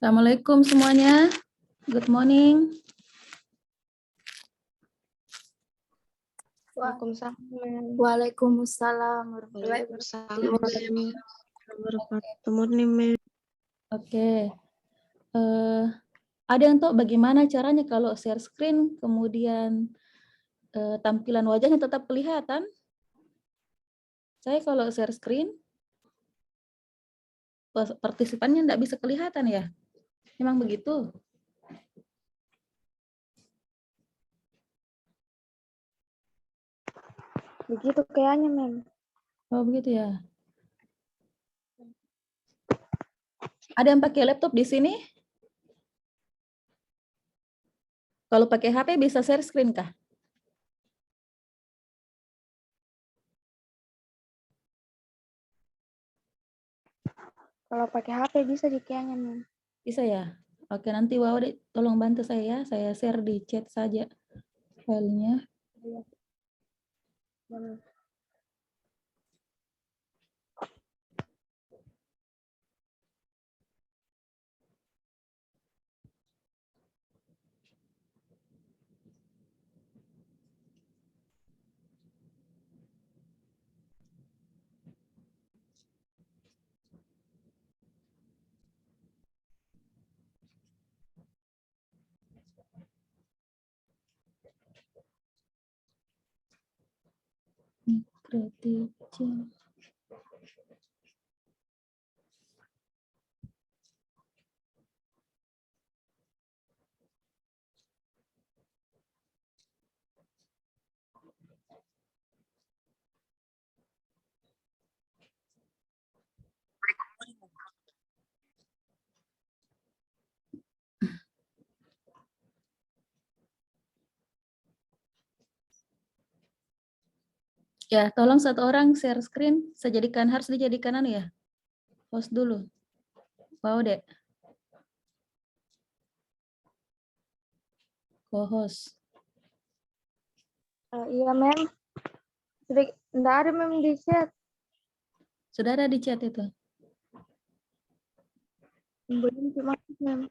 Assalamualaikum semuanya. Good morning. Waalaikumsalam. Waalaikumsalam warahmatullahi Waalaikumsalam. Oke. Ada yang tahu bagaimana caranya kalau share screen kemudian tampilan wajahnya tetap kelihatan? Saya kalau share screen partisipannya tidak bisa kelihatan ya? Memang begitu? Begitu kayaknya, Mem. Oh begitu ya. Ada yang pakai laptop di sini? Kalau pakai HP bisa share screen kah? Kalau pakai HP bisa di kayaknya, Mem. Bisa ya? Oke, nanti Wawde tolong bantu saya ya. Saya share di chat saja filenya. Mikroteaching. Ya, tolong satu orang share screen. Harus dijadikan ya, host dulu. Wow dek. Co-host. Iya, Mem. Nggak ada, Mem, di chat. Sudah ada di chat itu. Belum masuk, Mem.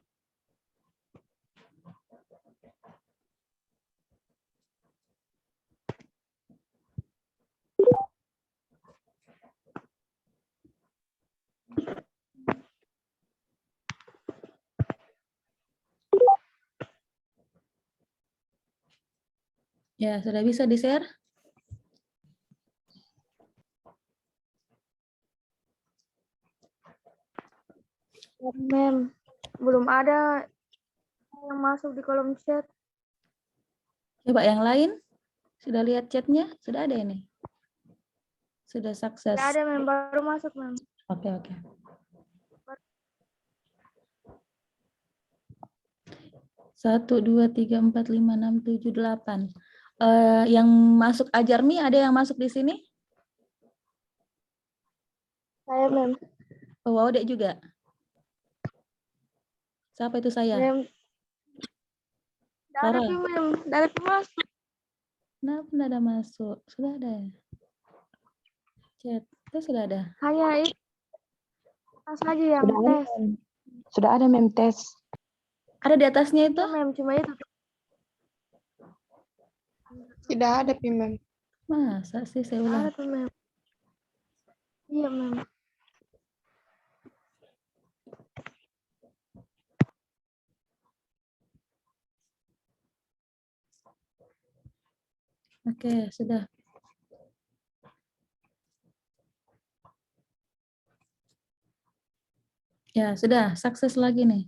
Ya, sudah bisa di-share? Mem, belum ada yang masuk di kolom chat. Coba yang lain. Sudah lihat chatnya? Sudah ada ini? Sudah sukses. Nggak ada, Mem. Baru masuk, Mem. Oke. 1, 2, 3, 4, 5, 6, 7, 8. Yang masuk Ajarmi, ada yang masuk di sini? Saya, Mem. Oh, wow dek juga. Siapa itu saya? Mem. Nggak ada, Sarah. Mem. Nggak ada masuk. Kenapa tidak ada masuk? Sudah ada ya? Chat, itu sudah ada. Hanya itu saja yang tes. Sudah ada, Mem, tes. Ada di atasnya itu? Iya, Mem. Cuma itu. Tidak ada, Mem. Masa sih saya ulang? Ada, Mem. Iya, Mem. Oke, sudah. Ya, sudah. Sukses lagi nih.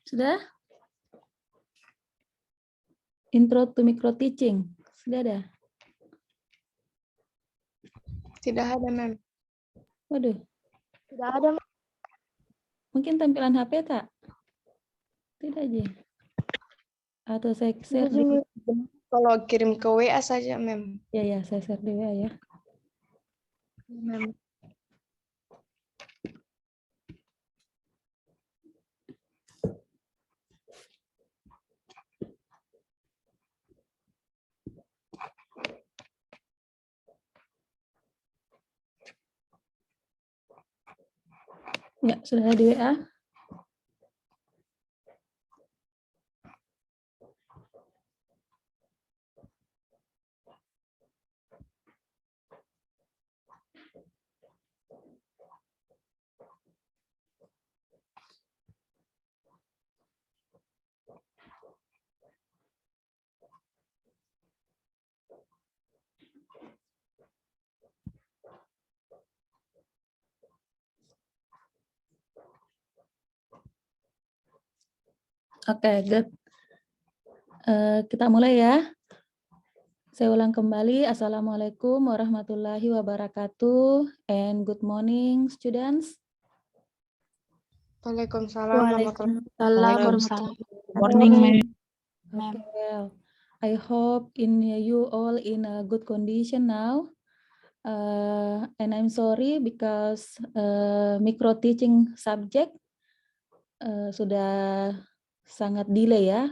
Sudah? Intro to micro teaching. Sudah ada? Tidak ada, Mem. Waduh. Tidak ada, Mem. Mungkin tampilan HP tak? Tidak aja. Atau saya share di... Kalau kirim ke WA saja, Mem. Ya, saya share di WA ya. Mem. Ya, sudah ada di WA. Oke, good. Kita mulai ya. Saya ulang kembali. Assalamualaikum warahmatullahi wabarakatuh. And good morning, students. Waalaikumsalam warahmatullahi Waalaikumsalam. Morning, ma'am. Okay, well, I hope you all in a good condition now. And I'm sorry because micro teaching subject sudah sangat delay ya.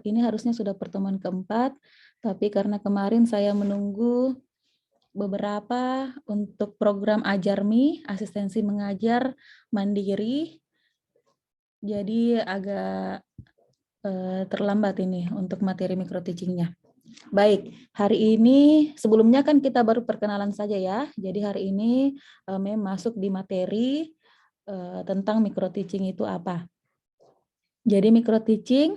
Ini harusnya sudah pertemuan keempat, tapi karena kemarin saya menunggu beberapa untuk program Ajarmi, asistensi mengajar mandiri, jadi agak terlambat ini untuk materi micro teachingnya. Baik, hari ini sebelumnya kan kita baru perkenalan saja ya. Jadi hari ini masuk di materi tentang micro teaching itu apa. Jadi micro teaching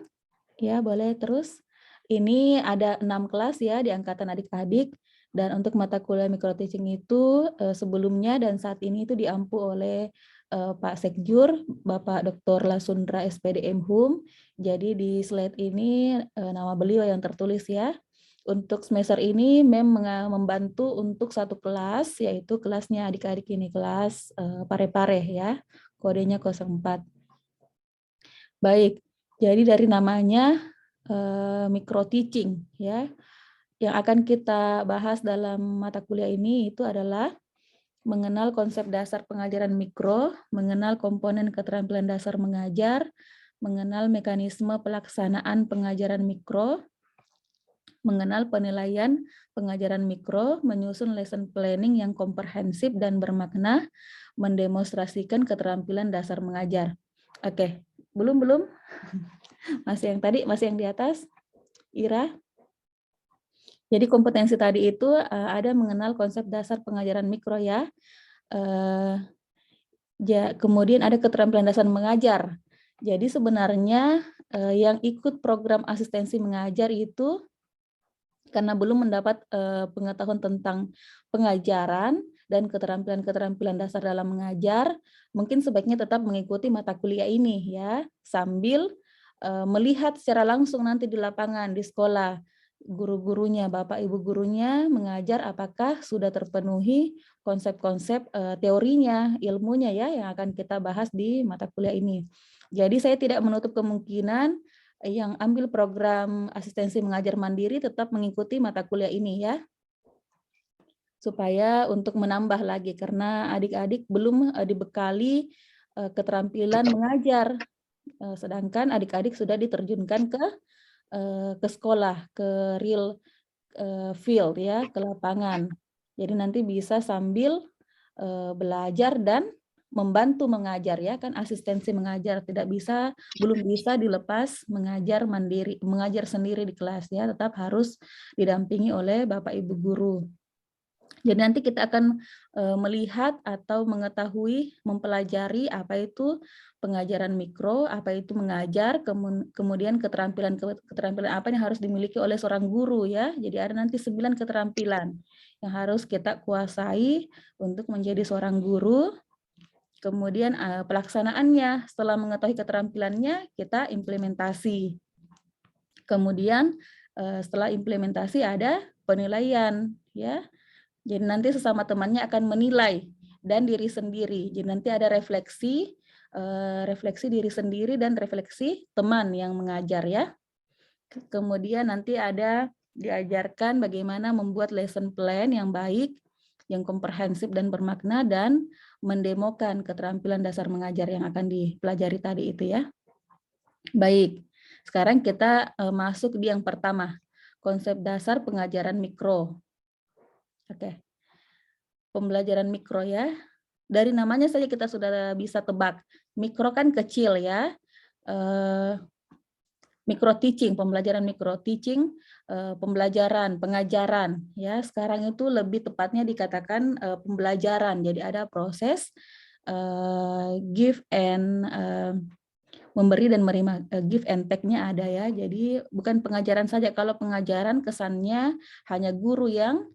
ya boleh terus. Ini ada 6 kelas ya di angkatan adik-adik, dan untuk mata kuliah micro teaching itu sebelumnya dan saat ini itu diampu oleh Pak Sekjur, Bapak Dr. Lasundra SPDM Hum. Jadi di slide ini nama beliau yang tertulis ya. Untuk semester ini membantu untuk satu kelas, yaitu kelasnya adik-adik ini kelas pare-pare ya, kodenya 04. Baik, jadi dari namanya micro teaching ya. Yang akan kita bahas dalam mata kuliah ini itu adalah mengenal konsep dasar pengajaran mikro, mengenal komponen keterampilan dasar mengajar, mengenal mekanisme pelaksanaan pengajaran mikro, mengenal penilaian pengajaran mikro, menyusun lesson planning yang komprehensif dan bermakna, mendemonstrasikan keterampilan dasar mengajar. Oke, belum? Masih yang tadi, masih yang di atas? Ira? Jadi kompetensi tadi itu ada mengenal konsep dasar pengajaran mikro ya. Kemudian ada keterampilan dasar mengajar. Jadi sebenarnya yang ikut program asistensi mengajar itu karena belum mendapat pengetahuan tentang pengajaran dan keterampilan-keterampilan dasar dalam mengajar, mungkin sebaiknya tetap mengikuti mata kuliah ini ya, sambil melihat secara langsung nanti di lapangan, di sekolah, guru-gurunya, Bapak Ibu gurunya mengajar apakah sudah terpenuhi konsep-konsep teorinya, ilmunya ya, yang akan kita bahas di mata kuliah ini. Jadi saya tidak menutup kemungkinan yang ambil program asistensi mengajar mandiri tetap mengikuti mata kuliah ini ya, supaya untuk menambah lagi karena adik-adik belum dibekali keterampilan mengajar, sedangkan adik-adik sudah diterjunkan ke sekolah, ke real field ya, ke lapangan. Jadi nanti bisa sambil belajar dan membantu mengajar ya, kan asistensi mengajar belum bisa dilepas mengajar mandiri, mengajar sendiri di kelas ya, tetap harus didampingi oleh Bapak Ibu guru. Jadi nanti kita akan melihat atau mengetahui, mempelajari apa itu pengajaran mikro, apa itu mengajar, kemudian keterampilan apa yang harus dimiliki oleh seorang guru ya. Jadi ada nanti 9 keterampilan yang harus kita kuasai untuk menjadi seorang guru. Kemudian pelaksanaannya, setelah mengetahui keterampilannya, kita implementasi. Kemudian setelah implementasi ada penilaian ya. Jadi nanti sesama temannya akan menilai dan diri sendiri. Jadi nanti ada refleksi diri sendiri dan refleksi teman yang mengajar ya. Kemudian nanti ada diajarkan bagaimana membuat lesson plan yang baik, yang komprehensif dan bermakna, dan mendemokan keterampilan dasar mengajar yang akan dipelajari tadi itu ya. Baik, sekarang kita masuk di yang pertama, konsep dasar pengajaran mikro. Oke, pembelajaran mikro ya. Dari namanya saja kita sudah bisa tebak. Mikro kan kecil ya. Micro teaching, pembelajaran micro teaching, pembelajaran, pengajaran ya. Sekarang itu lebih tepatnya dikatakan pembelajaran. Jadi ada proses give and memberi dan menerima, give and take-nya ada ya. Jadi bukan pengajaran saja. Kalau pengajaran kesannya hanya guru yang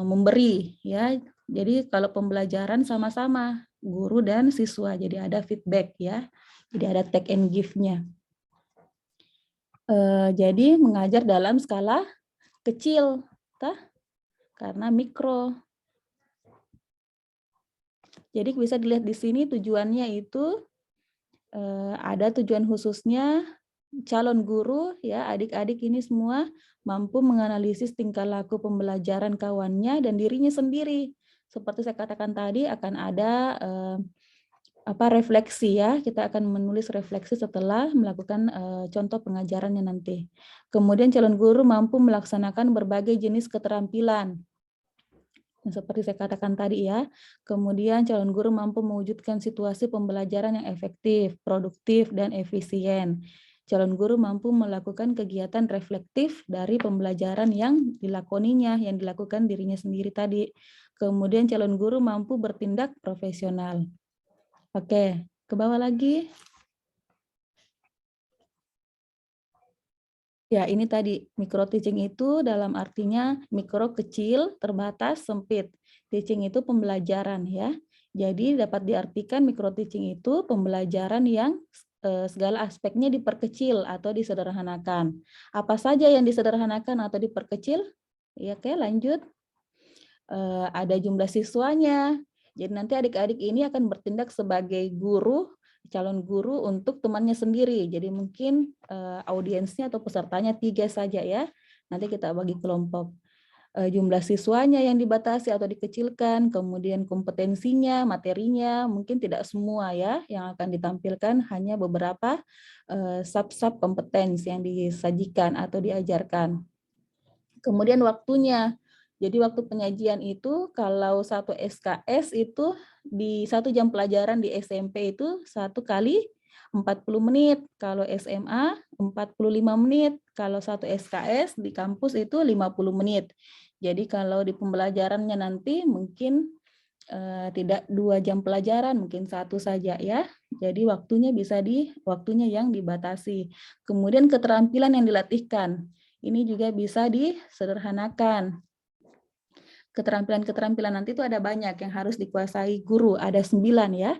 memberi ya. Jadi kalau pembelajaran sama-sama guru dan siswa. Jadi ada feedback ya. Jadi ada take and give-nya. Jadi mengajar dalam skala kecil, karena mikro. Jadi bisa dilihat di sini tujuannya itu ada tujuan khususnya calon guru ya, adik-adik ini semua mampu menganalisis tingkah laku pembelajaran kawannya dan dirinya sendiri. Seperti saya katakan tadi akan ada refleksi ya, kita akan menulis refleksi setelah melakukan contoh pengajarannya nanti. Kemudian calon guru mampu melaksanakan berbagai jenis keterampilan. Seperti saya katakan tadi ya, kemudian calon guru mampu mewujudkan situasi pembelajaran yang efektif, produktif, dan efisien. Calon guru mampu melakukan kegiatan reflektif dari pembelajaran yang dilakoninya, yang dilakukan dirinya sendiri tadi. Kemudian calon guru mampu bertindak profesional. Oke, ke bawah lagi. Ya, ini tadi micro teaching itu dalam artinya mikro kecil, terbatas, sempit. Teaching itu pembelajaran ya. Jadi dapat diartikan micro teaching itu pembelajaran yang segala aspeknya diperkecil atau disederhanakan. Apa saja yang disederhanakan atau diperkecil? Ya, oke, lanjut. Ada jumlah siswanya. Jadi nanti adik-adik ini akan bertindak sebagai guru, calon guru untuk temannya sendiri. Jadi mungkin audiensnya atau pesertanya 3 saja ya. Nanti kita bagi kelompok. Jumlah siswanya yang dibatasi atau dikecilkan, kemudian kompetensinya, materinya, mungkin tidak semua ya yang akan ditampilkan, hanya beberapa sub-sub kompetensi yang disajikan atau diajarkan. Kemudian waktunya. Jadi waktu penyajian itu kalau satu SKS itu di 1 jam pelajaran di SMP itu 1 kali 40 menit, kalau SMA 45 menit, kalau 1 SKS di kampus itu 50 menit. Jadi kalau di pembelajarannya nanti mungkin tidak 2 jam pelajaran, mungkin 1 saja ya. Jadi waktunya bisa waktunya yang dibatasi. Kemudian keterampilan yang dilatihkan. Ini juga bisa disederhanakan. Keterampilan-keterampilan nanti itu ada banyak yang harus dikuasai guru, ada 9 ya.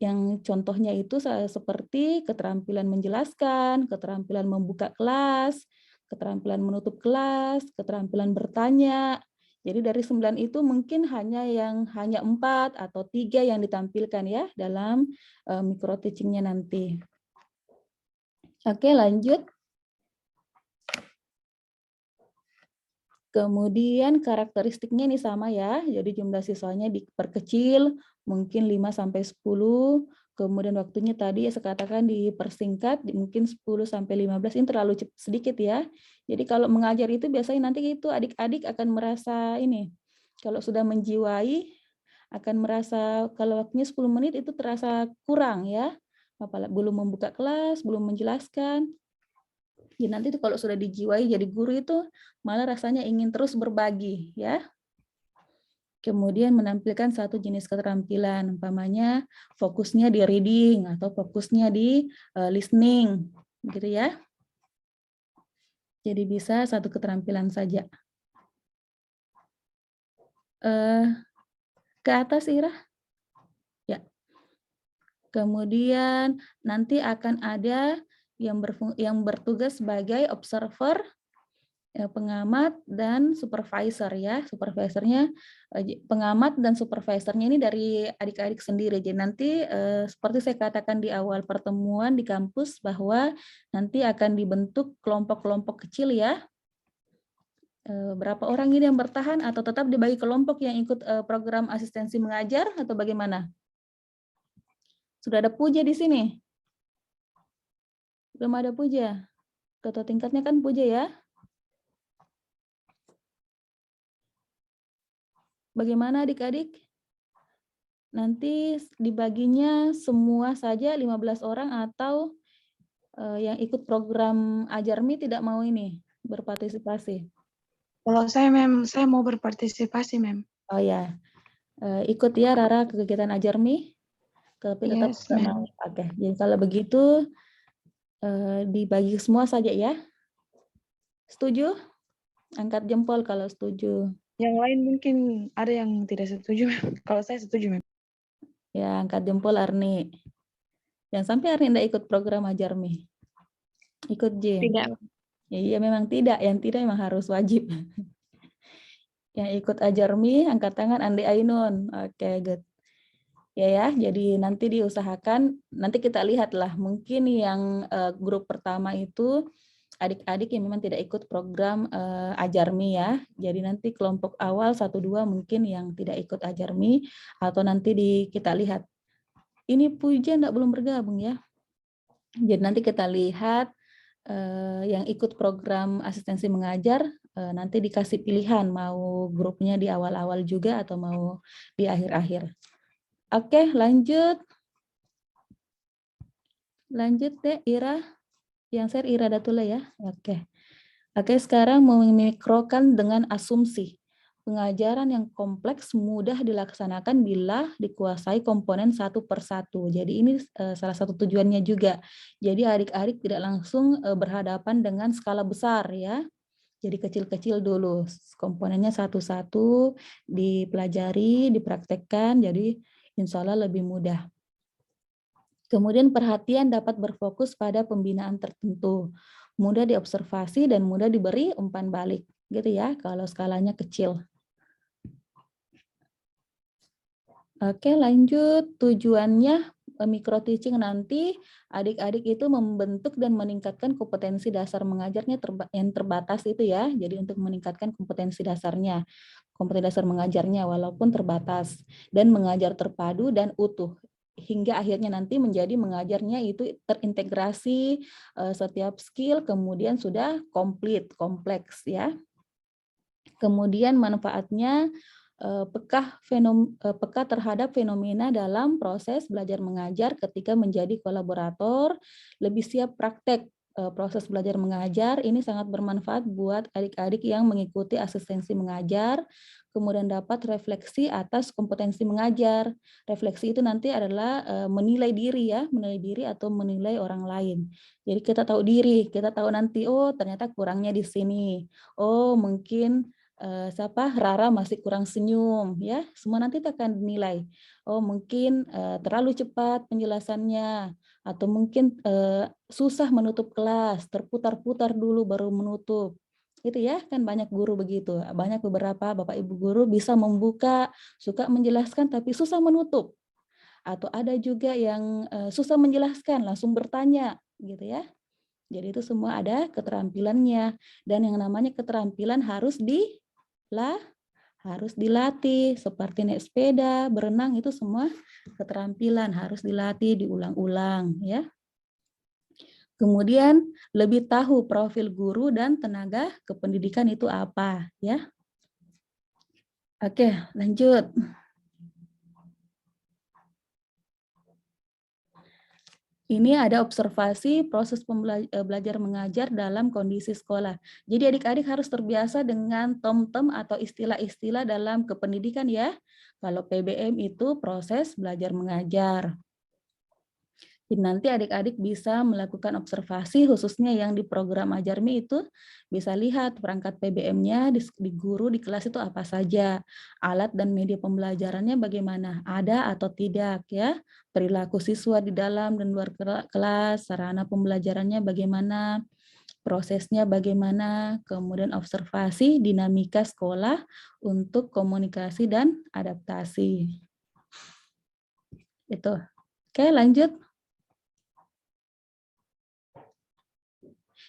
Yang contohnya itu seperti keterampilan menjelaskan, keterampilan membuka kelas, keterampilan menutup kelas, keterampilan bertanya. Jadi dari 9 itu mungkin hanya 4 atau 3 yang ditampilkan ya dalam micro teaching-nya nanti. Oke, lanjut. Kemudian karakteristiknya ini sama ya, jadi jumlah siswanya diperkecil, mungkin 5-10, kemudian waktunya tadi saya katakan dipersingkat, mungkin 10-15, ini terlalu sedikit ya. Jadi kalau mengajar itu biasanya nanti itu adik-adik akan merasa ini, kalau sudah menjiwai, akan merasa kalau waktunya 10 menit itu terasa kurang ya, apalagi belum membuka kelas, belum menjelaskan. Jadi nanti itu kalau sudah dijiwai jadi guru itu malah rasanya ingin terus berbagi ya. Kemudian menampilkan satu jenis keterampilan, umpamanya fokusnya di reading atau fokusnya di listening, gitu ya. Jadi bisa satu keterampilan saja. Ke atas Ira. Ya. Kemudian nanti akan ada yang bertugas sebagai observer, pengamat dan supervisor ya. Supervisornya pengamat dan supervisornya ini dari adik-adik sendiri. Jadi nanti seperti saya katakan di awal pertemuan di kampus bahwa nanti akan dibentuk kelompok-kelompok kecil ya. Berapa orang ini yang bertahan atau tetap dibagi kelompok yang ikut program asistensi mengajar atau bagaimana? Sudah ada Puja di sini? Belum ada Puja? Ketua tingkatnya kan Puja ya? Bagaimana adik-adik? nanti dibaginya semua saja 15 orang atau yang ikut program Ajarmi tidak mau ini berpartisipasi? Kalau saya, Mem, saya mau berpartisipasi, Mem. Oh ya, ikut ya Rara ke kegiatan Ajarmi, tapi tetap Yes, nggak Mem. mau. Oke, jadi kalau begitu dibagi semua saja ya. Setuju? Angkat jempol kalau setuju. Yang lain mungkin ada yang tidak setuju, Mem. Kalau saya setuju, Mem. Ya, angkat jempol Arni. Jangan sampai Arni tidak ikut program Ajarmi. Ikut Jim. Tidak. Ya, iya memang tidak, yang tidak memang harus wajib. Yang ikut Ajarmi, angkat tangan Andi Ainun. Oke, good. Ya, jadi nanti diusahakan, nanti kita lihatlah mungkin yang grup pertama itu adik-adik yang memang tidak ikut program Ajarmi ya. Jadi nanti kelompok awal 1-2 mungkin yang tidak ikut Ajarmi, atau nanti kita lihat. Ini Puja belum bergabung ya. Jadi nanti kita lihat yang ikut program asistensi mengajar nanti dikasih pilihan mau grupnya di awal-awal juga atau mau di akhir-akhir. Oke, lanjut. Lanjut deh, Ira. Yang share Ira Datula ya. Oke. Oke, sekarang memikrokan dengan asumsi. Pengajaran yang kompleks mudah dilaksanakan bila dikuasai komponen satu per satu. Jadi ini salah satu tujuannya juga. Jadi adik-adik tidak langsung berhadapan dengan skala besar ya. Jadi kecil-kecil dulu. Komponennya satu-satu dipelajari, dipraktekkan. Jadi insya Allah lebih mudah. Kemudian perhatian dapat berfokus pada pembinaan tertentu. Mudah diobservasi dan mudah diberi umpan balik. Gitu ya, kalau skalanya kecil. Oke, lanjut. Tujuannya micro teaching nanti adik-adik itu membentuk dan meningkatkan kompetensi dasar mengajarnya yang terbatas itu ya. Jadi untuk meningkatkan kompetensi dasarnya, kompetensi dasar mengajarnya walaupun terbatas, dan mengajar terpadu dan utuh hingga akhirnya nanti menjadi mengajarnya itu terintegrasi setiap skill kemudian sudah komplit, kompleks ya. Kemudian manfaatnya peka terhadap fenomena dalam proses belajar mengajar ketika menjadi kolaborator, lebih siap praktek proses belajar mengajar. Ini sangat bermanfaat buat adik-adik yang mengikuti asistensi mengajar, kemudian dapat refleksi atas kompetensi mengajar. Refleksi itu nanti adalah menilai diri ya, menilai diri atau menilai orang lain. Jadi kita tahu diri, kita tahu nanti, oh ternyata kurangnya di sini. Oh mungkin Rara masih kurang senyum ya, semua nanti akan dinilai. Oh mungkin terlalu cepat penjelasannya, atau mungkin susah menutup kelas, terputar-putar dulu baru menutup. Itu ya, kan banyak guru begitu. Banyak beberapa Bapak Ibu guru bisa membuka, suka menjelaskan tapi susah menutup. Atau ada juga yang susah menjelaskan, langsung bertanya gitu ya. Jadi itu semua ada keterampilannya, dan yang namanya keterampilan harus dilatih, seperti naik sepeda, berenang, itu semua keterampilan harus dilatih, diulang-ulang ya. Kemudian lebih tahu profil guru dan tenaga kependidikan itu apa ya. Oke, lanjut. Ini ada observasi proses belajar mengajar dalam kondisi sekolah. Jadi adik-adik harus terbiasa dengan term-term atau istilah-istilah dalam kependidikan ya. Kalau PBM itu proses belajar mengajar. Jadi nanti adik-adik bisa melakukan observasi khususnya yang di program Ajarmi itu bisa lihat perangkat PBM-nya di guru di kelas itu apa saja, alat dan media pembelajarannya bagaimana, ada atau tidak ya, perilaku siswa di dalam dan luar kelas, sarana pembelajarannya bagaimana, prosesnya bagaimana, kemudian observasi dinamika sekolah untuk komunikasi dan adaptasi. Itu. Oke, lanjut.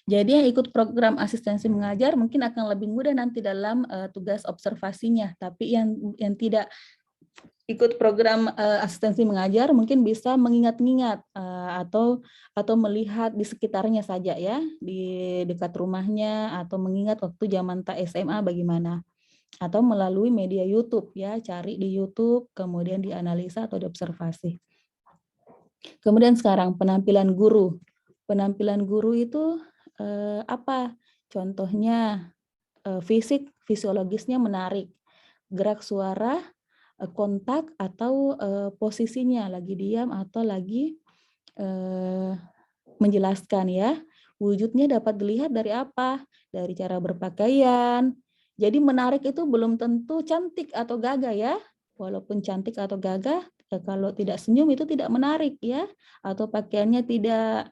Jadi yang ikut program asistensi mengajar mungkin akan lebih mudah nanti dalam tugas observasinya. Tapi yang tidak ikut program asistensi mengajar mungkin bisa mengingat-ingat atau melihat di sekitarnya saja ya, di dekat rumahnya, atau mengingat waktu zaman SMA bagaimana. atau melalui media YouTube ya, cari di YouTube, kemudian dianalisa atau diobservasi. Kemudian sekarang penampilan guru. Penampilan guru itu apa? Contohnya fisiologisnya menarik, gerak suara, kontak atau posisinya lagi diam atau lagi menjelaskan ya. Wujudnya dapat dilihat dari apa? Dari cara berpakaian. Jadi menarik itu belum tentu cantik atau gagah ya. Walaupun cantik atau gagah, kalau tidak senyum itu tidak menarik ya. Atau pakaiannya tidak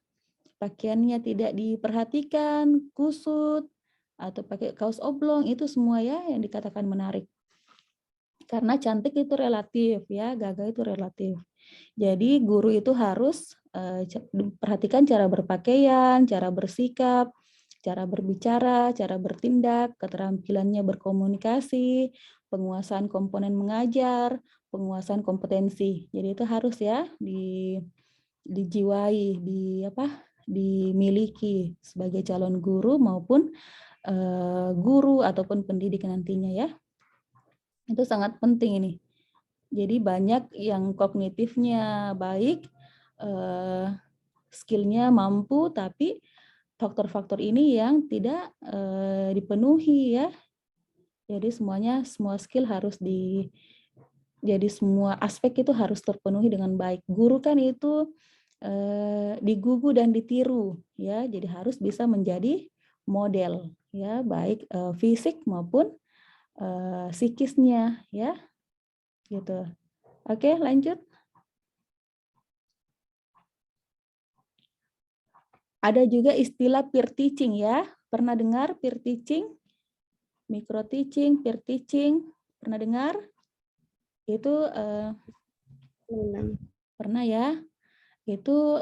diperhatikan, kusut, atau pakai kaos oblong, itu semua ya yang dikatakan menarik. Karena cantik itu relatif ya, gagah itu relatif. Jadi guru itu harus perhatikan cara berpakaian, cara bersikap, cara berbicara, cara bertindak, keterampilannya berkomunikasi, penguasaan komponen mengajar, penguasaan kompetensi. Jadi itu harus ya dijiwai, dimiliki sebagai calon guru maupun guru ataupun pendidik nantinya ya. Itu sangat penting ini. Jadi banyak yang kognitifnya baik, skillnya mampu, tapi faktor-faktor ini yang tidak dipenuhi ya. Jadi semua skill harus jadi semua aspek itu harus terpenuhi dengan baik. Guru kan itu digugu dan ditiru ya. Jadi harus bisa menjadi model ya, baik fisik maupun psikisnya ya. Gitu. Oke, lanjut. Ada juga istilah peer teaching ya. Pernah dengar peer teaching? Micro teaching, peer teaching. Pernah dengar? Itu pernah ya. Itu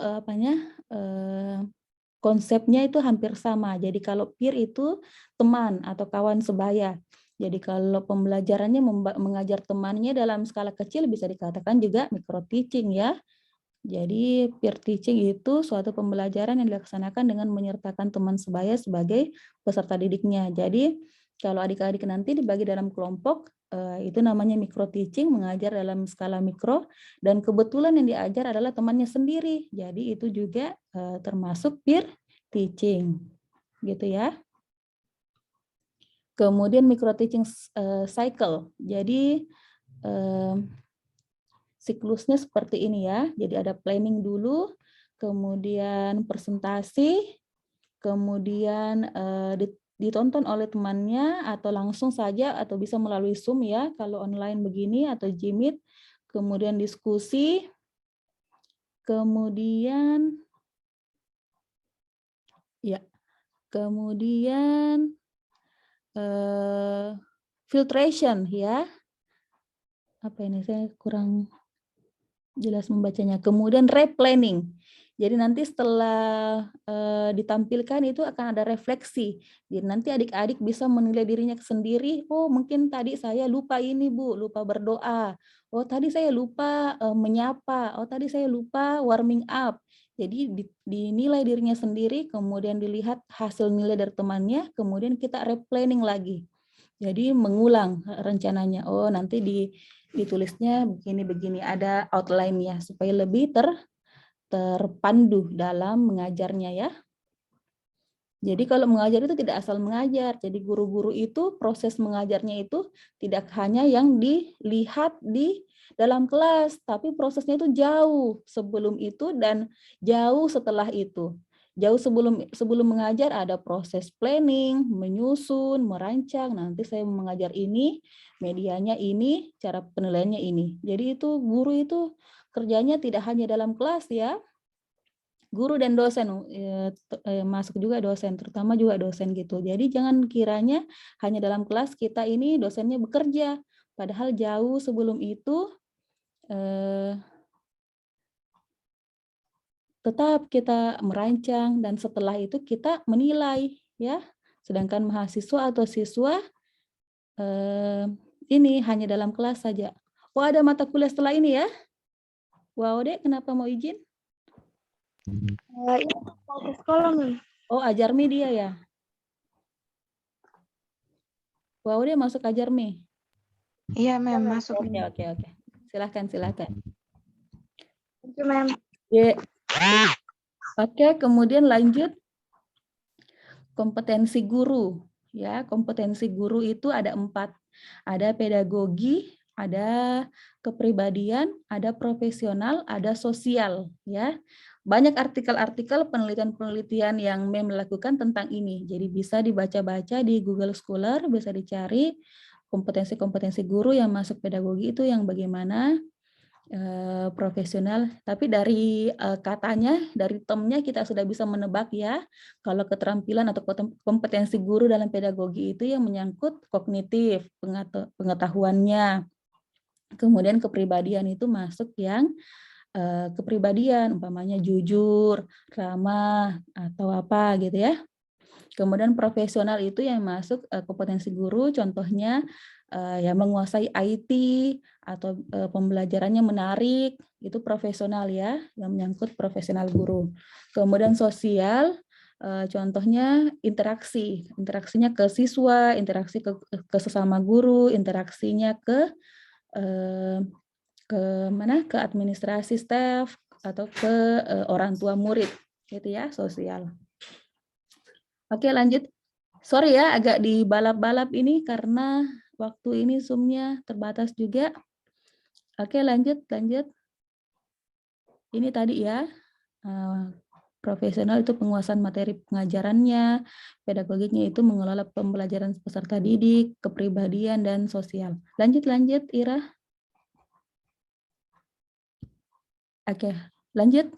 konsepnya itu hampir sama. Jadi kalau peer itu teman atau kawan sebaya. Jadi kalau pembelajarannya mengajar temannya dalam skala kecil bisa dikatakan juga micro teaching ya. Jadi peer teaching itu suatu pembelajaran yang dilaksanakan dengan menyertakan teman sebaya sebagai peserta didiknya. Jadi kalau adik-adik nanti dibagi dalam kelompok, itu namanya micro teaching, mengajar dalam skala mikro, dan kebetulan yang diajar adalah temannya sendiri. Jadi itu juga termasuk peer teaching, gitu ya. Kemudian micro teaching cycle. Jadi siklusnya seperti ini ya. Jadi ada planning dulu, kemudian presentasi, kemudian ditonton oleh temannya atau langsung saja atau bisa melalui Zoom ya kalau online begini atau Jimit, kemudian diskusi, kemudian filtration ya. Apa ini, saya kurang jelas membacanya. Kemudian replanning. Jadi nanti setelah ditampilkan itu akan ada refleksi. Jadi nanti adik-adik bisa menilai dirinya sendiri. Oh mungkin tadi saya lupa ini Bu, lupa berdoa. Oh tadi saya lupa menyapa. Oh tadi saya lupa warming up. Jadi dinilai dirinya sendiri, kemudian dilihat hasil nilai dari temannya, kemudian kita replanning lagi. Jadi mengulang rencananya. Oh nanti ditulisnya begini-begini, ada outline-nya supaya lebih terpandu dalam mengajarnya ya. Jadi kalau mengajar itu tidak asal mengajar. Jadi guru-guru itu proses mengajarnya itu tidak hanya yang dilihat di dalam kelas, tapi prosesnya itu jauh sebelum itu dan jauh setelah itu. Jauh sebelum mengajar ada proses planning, menyusun, merancang. Nanti saya mengajar ini, medianya ini, cara penilaiannya ini. Jadi itu guru itu kerjanya tidak hanya dalam kelas ya. Guru dan dosen masuk juga dosen, terutama juga dosen gitu. Jadi jangan kiranya hanya dalam kelas kita ini dosennya bekerja, padahal jauh sebelum itu tetap kita merancang dan setelah itu kita menilai ya. Sedangkan mahasiswa atau siswa ini hanya dalam kelas saja. Oh ada mata kuliah setelah ini ya? Wow Dek, kenapa mau izin? Ini mau ke sekolah, Mem. Oh ajar media ya? Waudia masuk Ajarmi? Iya, Mem, masuk. Oke. Silakan. Thank you, Ma'am. Ya. Oke, kemudian lanjut kompetensi guru. Ya, kompetensi guru itu ada 4. Ada pedagogi, ada kepribadian, ada profesional, ada sosial. Ya, banyak artikel-artikel penelitian-penelitian yang Mem lakukan tentang ini. Jadi bisa dibaca-baca di Google Scholar, bisa dicari kompetensi-kompetensi guru yang masuk pedagogi itu yang bagaimana. Profesional, tapi dari katanya, dari termnya kita sudah bisa menebak ya, kalau keterampilan atau kompetensi guru dalam pedagogi itu yang menyangkut kognitif, pengetahuannya, kemudian kepribadian itu masuk yang kepribadian, umpamanya jujur, ramah, atau apa gitu ya. Kemudian profesional itu yang masuk kompetensi guru, contohnya yang menguasai IT atau pembelajarannya menarik, itu profesional ya, yang menyangkut profesional guru. Kemudian sosial, contohnya interaksinya ke siswa, interaksi ke sesama guru, interaksinya ke ke administrasi staff atau ke orang tua murid, gitu ya, sosial. Oke, lanjut. Sorry ya, agak dibalap-balap ini karena waktu ini Zoom-nya terbatas juga. Oke, lanjut. Ini tadi ya, profesional itu penguasaan materi pengajarannya, pedagogiknya itu mengelola pembelajaran peserta didik, kepribadian, dan sosial. Lanjut, Ira. Oke, lanjut.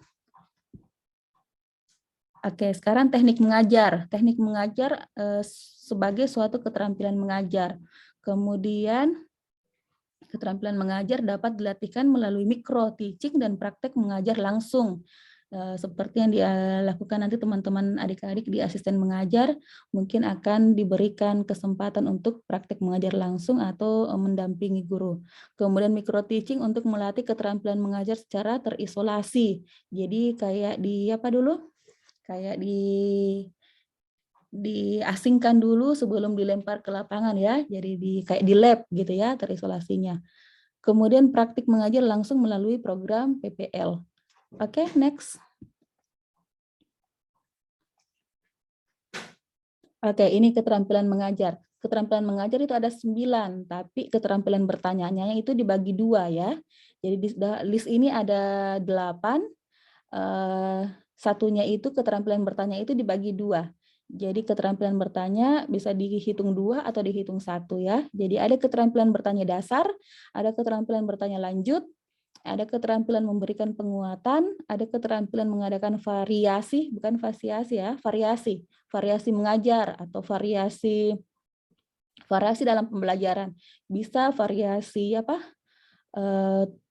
Oke, sekarang teknik mengajar. Teknik mengajar sebagai suatu keterampilan mengajar. Kemudian keterampilan mengajar dapat dilatihkan melalui micro teaching dan praktek mengajar langsung. Seperti yang dilakukan nanti teman-teman adik-adik di asisten mengajar, mungkin akan diberikan kesempatan untuk praktek mengajar langsung atau mendampingi guru. Kemudian micro teaching untuk melatih keterampilan mengajar secara terisolasi. Jadi kayak di apa dulu? Kayak diasingkan dulu sebelum dilempar ke lapangan ya, jadi kayak di lab gitu ya, terisolasinya. Kemudian praktik mengajar langsung melalui program PPL. Oke, next. Oke, ini keterampilan mengajar. Keterampilan mengajar itu ada 9, tapi keterampilan bertanya-nya itu dibagi 2 ya. Jadi di list ini ada 8. Satunya itu keterampilan bertanya itu dibagi 2. Jadi keterampilan bertanya bisa dihitung 2 atau dihitung 1 ya. Jadi ada keterampilan bertanya dasar, ada keterampilan bertanya lanjut, ada keterampilan memberikan penguatan, ada keterampilan mengadakan variasi, bukan fasiasi ya, variasi mengajar atau variasi dalam pembelajaran. Bisa variasi apa?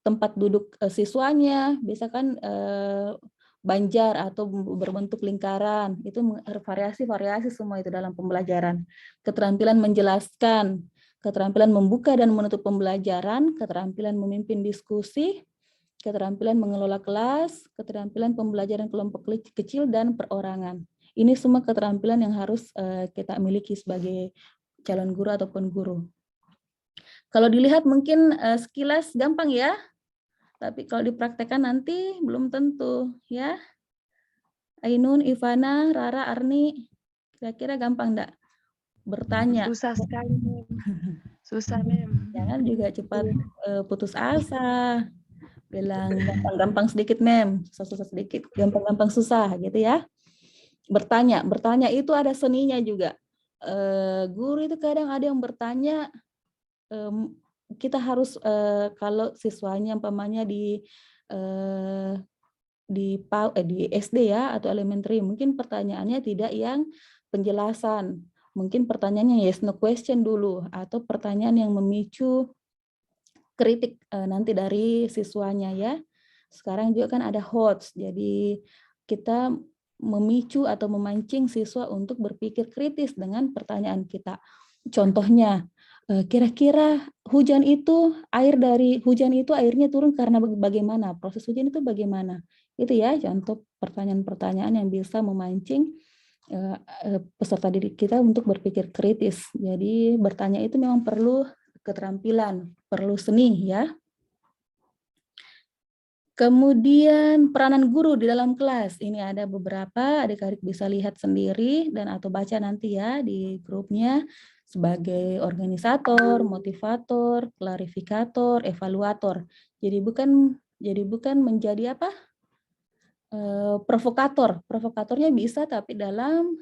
Tempat duduk siswanya, bisa kan banjar atau berbentuk lingkaran, itu variasi semua itu dalam pembelajaran. Keterampilan menjelaskan, keterampilan membuka dan menutup pembelajaran, keterampilan memimpin diskusi, keterampilan mengelola kelas, keterampilan pembelajaran kelompok kecil, dan perorangan. Ini semua keterampilan yang harus kita miliki sebagai calon guru ataupun guru. Kalau dilihat mungkin sekilas gampang ya, tapi kalau dipraktekkan nanti belum tentu ya. Ainun, Ivana, Rara, Arni, kira-kira gampang enggak? Bertanya. Susah sekali, Mem. Susah, Mem. Jangan juga cepat putus asa. Bilang gampang-gampang sedikit, Mem. Susah-susah sedikit, gampang-gampang susah gitu ya. Bertanya itu ada seninya juga. Guru itu kadang ada yang bertanya, kita harus kalau siswanya umpamanya di SD ya atau elementary, mungkin pertanyaannya tidak yang penjelasan, mungkin pertanyaannya yes no question dulu, atau pertanyaan yang memicu kritik nanti dari siswanya ya. Sekarang juga kan ada HOTS, jadi kita memicu atau memancing siswa untuk berpikir kritis dengan pertanyaan kita. Contohnya, kira-kira hujan itu airnya turun karena bagaimana? Proses hujan itu bagaimana? Itu ya contoh pertanyaan-pertanyaan yang bisa memancing peserta didik kita untuk berpikir kritis. Jadi bertanya itu memang perlu keterampilan, perlu seni ya. Kemudian peranan guru di dalam kelas. Ini ada beberapa, adik-adik bisa lihat sendiri dan atau baca nanti ya di grupnya sebagai organisator, motivator, klarifikator, evaluator. Jadi bukan menjadi apa? Provokator. Provokatornya bisa tapi dalam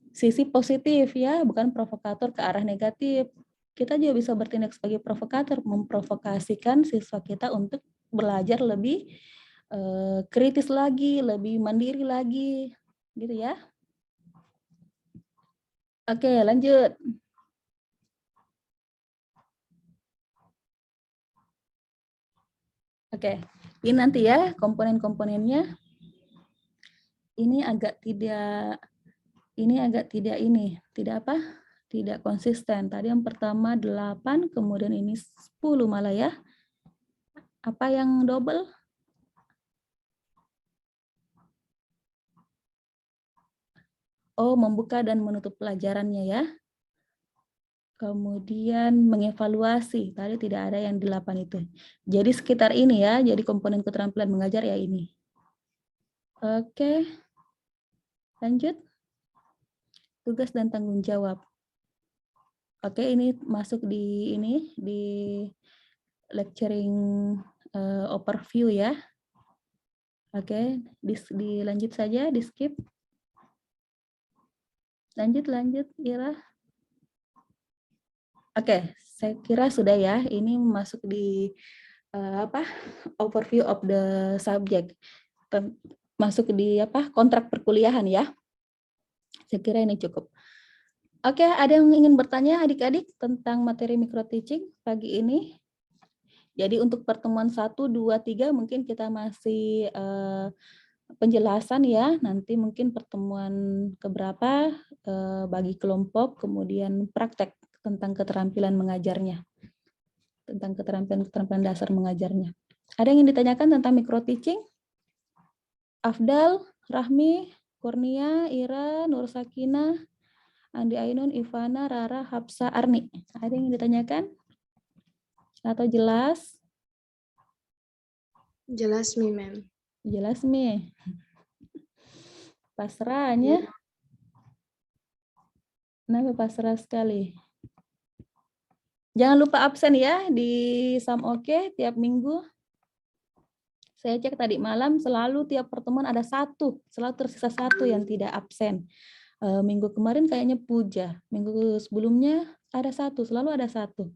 sisi positif ya, bukan provokator ke arah negatif. Kita juga bisa bertindak sebagai provokator, memprovokasikan siswa kita untuk belajar lebih kritis lagi, lebih mandiri lagi, gitu ya. Oke, lanjut. Oke, ini nanti ya komponen-komponennya. Ini agak tidak apa? Tidak konsisten. Tadi yang pertama 8, kemudian ini 10 malah ya. Apa yang double? Oh, membuka dan menutup pelajarannya ya. Kemudian mengevaluasi, tadi tidak ada yang 8 itu. Jadi sekitar ini ya, jadi komponen keterampilan mengajar ya ini. Oke, lanjut. Tugas dan tanggung jawab. Oke, ini masuk di lecturing overview ya. Oke, dilanjut saja, di skip. Lanjut, Ira. Oke, saya kira sudah ya. Ini masuk di overview of the subject. Masuk di kontrak perkuliahan ya. Saya kira ini cukup. Oke, ada yang ingin bertanya adik-adik tentang materi micro teaching pagi ini? Jadi untuk pertemuan 1, 2, 3 mungkin kita masih penjelasan ya, nanti mungkin pertemuan keberapa bagi kelompok, kemudian praktek tentang keterampilan mengajarnya, tentang keterampilan dasar mengajarnya. Ada yang ingin ditanyakan tentang micro teaching? Afdal, Rahmi, Kurnia, Ira, Nur Sakina, Andi Ainun, Ivana, Rara, Hapsa, Arni. Ada yang ingin ditanyakan? Atau jelas? Jelas Mi, Mem. Jelas Mi. Pasrahnya. Kenapa pasrah sekali? Jangan lupa absen ya di Sam Oke tiap minggu. Saya cek tadi malam selalu tiap pertemuan ada selalu tersisa satu yang tidak absen. Minggu kemarin kayaknya Puja, minggu sebelumnya ada selalu ada satu.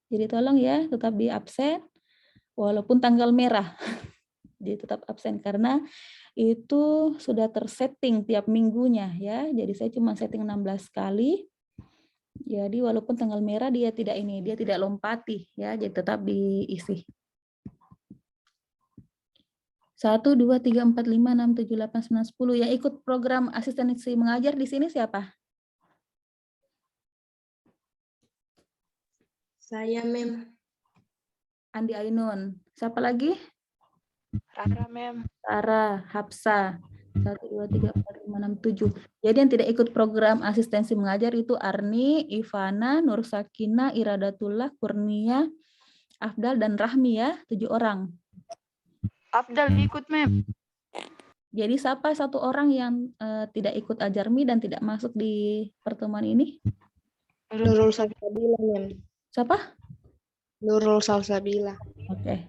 Jadi tolong ya tetap di absen walaupun tanggal merah. Jadi tetap absen karena itu sudah tersetting tiap minggunya ya. Jadi saya cuma setting 16 kali. Jadi walaupun tanggal merah dia tidak lompati ya, jadi tetap diisi. 1, 2, 3, 4, 5, 6, 7, 8, 9, 10. Yang ikut program asistensi mengajar di sini siapa? Saya, Mem. Andi Ainun. Siapa lagi? Rara, Mem. Tara, Hapsa. 1, 2, 3, 4, 5, 6, 7. Jadi yang tidak ikut program asistensi mengajar itu Arni, Ivana, Nur Sakina, Iradatullah, Kurnia, Afdal, dan Rahmi ya. 7 orang. Afdal ikut, Mem. Jadi siapa satu orang yang tidak ikut Ajarmi dan tidak masuk di pertemuan ini? Nurul Salsabila, Mem. Siapa? Nurul Salsabila. Oke.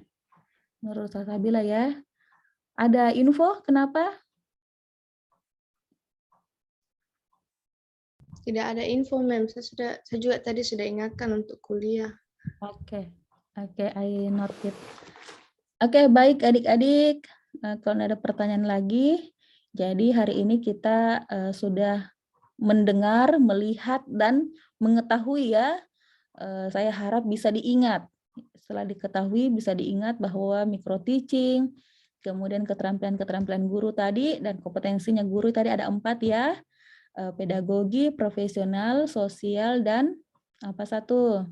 Nurul Salsabila ya. Ada info kenapa? Tidak ada info, Mem. Saya juga tadi sudah ingatkan untuk kuliah. Oke, I note it. Oke, baik adik-adik. Kalau ada pertanyaan lagi, jadi hari ini kita sudah mendengar, melihat, dan mengetahui ya. Saya harap bisa diingat. Setelah diketahui, bisa diingat bahwa micro teaching, kemudian keterampilan guru tadi, dan kompetensinya guru tadi ada 4 ya. Pedagogi, profesional, sosial, dan apa satu?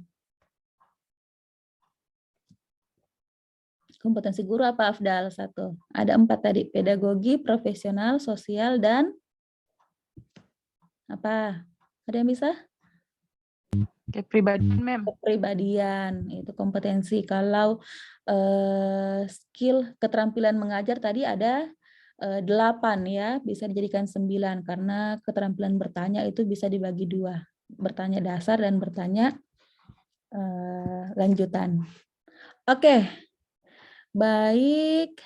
Kompetensi guru apa Afdal? 1. Ada 4 tadi, pedagogi, profesional, sosial, dan Apa? Ada yang bisa? Kepribadian, Mem. Kepribadian, itu kompetensi. Kalau skill keterampilan mengajar tadi ada 8 ya, bisa dijadikan 9 karena keterampilan bertanya itu bisa dibagi 2, bertanya dasar dan bertanya lanjutan. Oke, baik.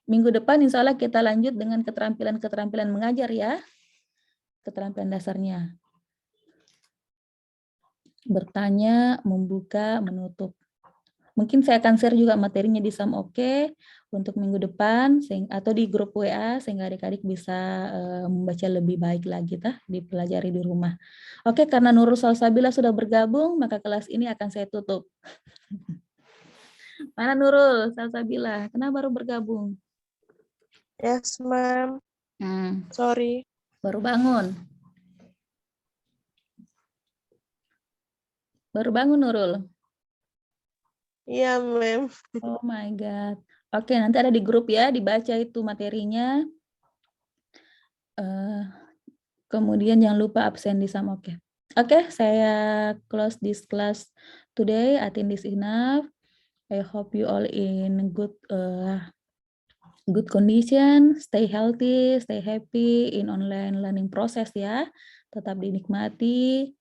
Minggu depan insya Allah kita lanjut dengan keterampilan mengajar ya, keterampilan dasarnya. Bertanya, membuka, menutup. Mungkin saya akan share juga materinya di Sam Oke untuk minggu depan atau di grup WA sehingga adik-adik bisa membaca lebih baik lagi dipelajari di rumah. Oke, karena Nurul Salsabila sudah bergabung, maka kelas ini akan saya tutup. Mana Nurul Salsabila? Kenapa baru bergabung? Yes, ma'am. Sorry. Baru bangun. Baru bangun Nurul. Iya, ma'am. Oh my God. Oke, nanti ada di grup ya, dibaca itu materinya. Kemudian jangan lupa absen di Sam Oke. Oke, saya close this class today. I think this enough. I hope you all in good condition, stay healthy, stay happy in online learning process ya. Tetap dinikmati.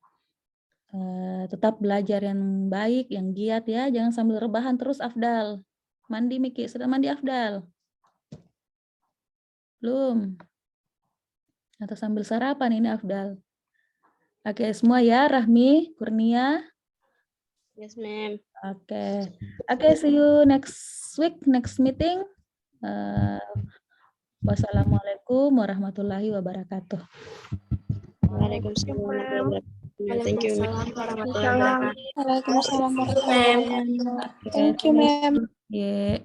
Tetap belajar yang baik, yang giat ya. Jangan sambil rebahan terus Afdal. Mandi Miki, sudah mandi Afdal? Belum? Atau sambil sarapan ini Afdal? Oke, semua ya, Rahmi, Kurnia. Yes, ma'am. Oke, see you next week, next meeting. Wassalamualaikum warahmatullahi wabarakatuh. Waalaikumsalam warahmatullahi wabarakatuh. Thank you, ma'am. Waalaikumsalam warahmatullahi wabarakatuh. Thank you, ma'am. Yeah.